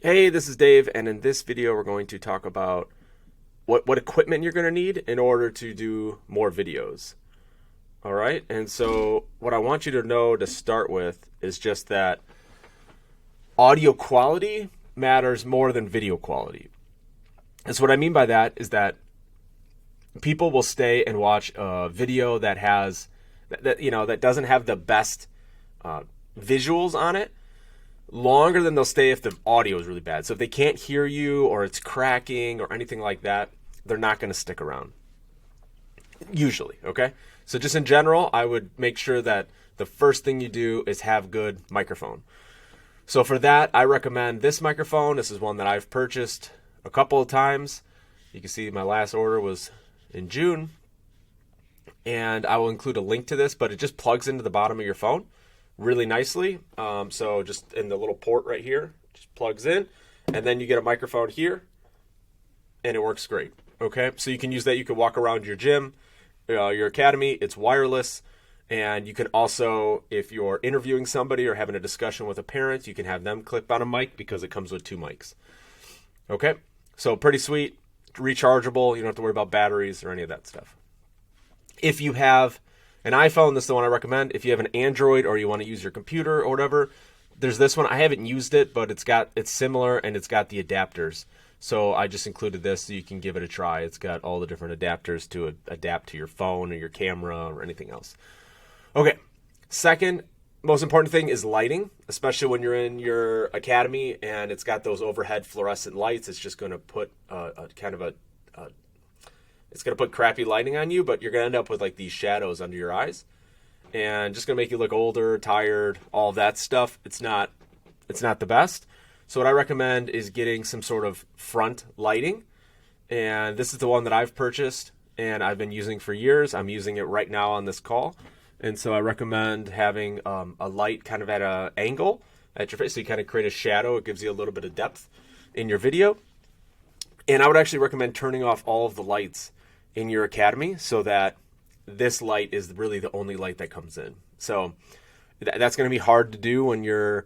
Hey, this is Dave, and in this video we're going to talk about what equipment you're going to need in order to do more videos. All right, and so what I want you to know to start with is just that audio quality matters more than video quality. And so what I mean by that is that people will stay and watch a video that has that doesn't have the best visuals on it longer than they'll stay if the audio is really bad. So if they can't hear you or it's cracking or anything like that, they're not going to stick around. Usually, okay? So just in general, I would make sure that the first thing you do is have good microphone. So for that, I recommend this microphone. This is one that I've purchased a couple of times. You can see my last order was in June. And I will include a link to this, but it just plugs into the bottom of your phone really nicely. So just in the little port right here, just plugs in, and then you get a microphone here, and it works great. Okay, so you can use that. You can walk around your gym, your academy. It's wireless, and you can also, if you're interviewing somebody or having a discussion with a parent, you can have them clip on a mic because it comes with two mics. Okay, so pretty sweet, rechargeable. You don't have to worry about batteries or any of that stuff. If you have an iPhone, this is the one I recommend. If you have an Android or you want to use your computer or whatever, there's this one. I haven't used it, but it's similar and it's got the adapters. So I just included this so you can give it a try. It's got all the different adapters to adapt to your phone or your camera or anything else. Okay, second most important thing is lighting, especially when you're in your academy and it's got those overhead fluorescent lights. It's just going to put it's going to put crappy lighting on you, but you're going to end up with like these shadows under your eyes and just going to make you look older, tired, all that stuff. It's not the best. So what I recommend is getting some sort of front lighting. And this is the one that I've purchased and I've been using for years. I'm using it right now on this call. And so I recommend having a light kind of at an angle at your face. So you kind of create a shadow. It gives you a little bit of depth in your video. And I would actually recommend turning off all of the lights in your academy so that this light is really the only light that comes in. So that's going to be hard to do when you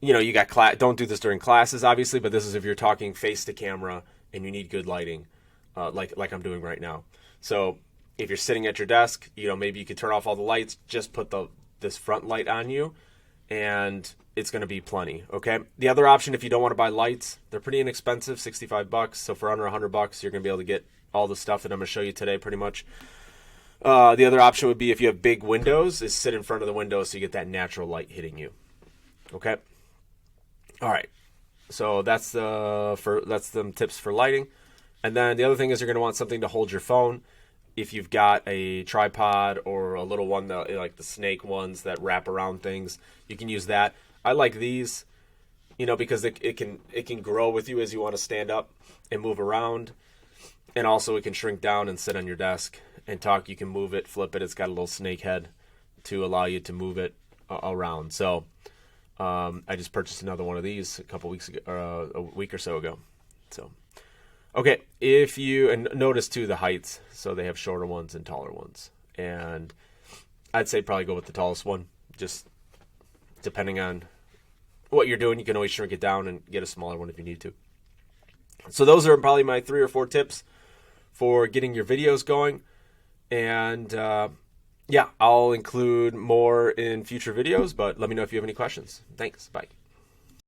got class. Don't do this during classes, obviously, but this is if you're talking face to camera and you need good lighting, like I'm doing right now. So if you're sitting at your desk, maybe you could turn off all the lights, just put this front light on you, and it's going to be plenty. Okay. The other option, if you don't want to buy lights, they're pretty inexpensive, $65. So for under $100, you're going to be able to get all the stuff that I'm going to show you today, pretty much. The other option would be if you have big windows, is sit in front of the window so you get that natural light hitting you. Okay. All right. So that's the tips for lighting. And then the other thing is you're going to want something to hold your phone. If you've got a tripod or a little one, like the snake ones that wrap around things, you can use that. I like these, because it can grow with you as you want to stand up and move around. And also it can shrink down and sit on your desk and talk. You can move it, flip it. It's got a little snake head to allow you to move it around. So I just purchased another one of these a couple weeks ago, or a week or so ago. So, okay. And notice too the heights. So they have shorter ones and taller ones. And I'd say probably go with the tallest one. Just depending on what you're doing, you can always shrink it down and get a smaller one if you need to. So those are probably my 3 or 4 tips for getting your videos going. And I'll include more in future videos, but let me know if you have any questions. Thanks. Bye.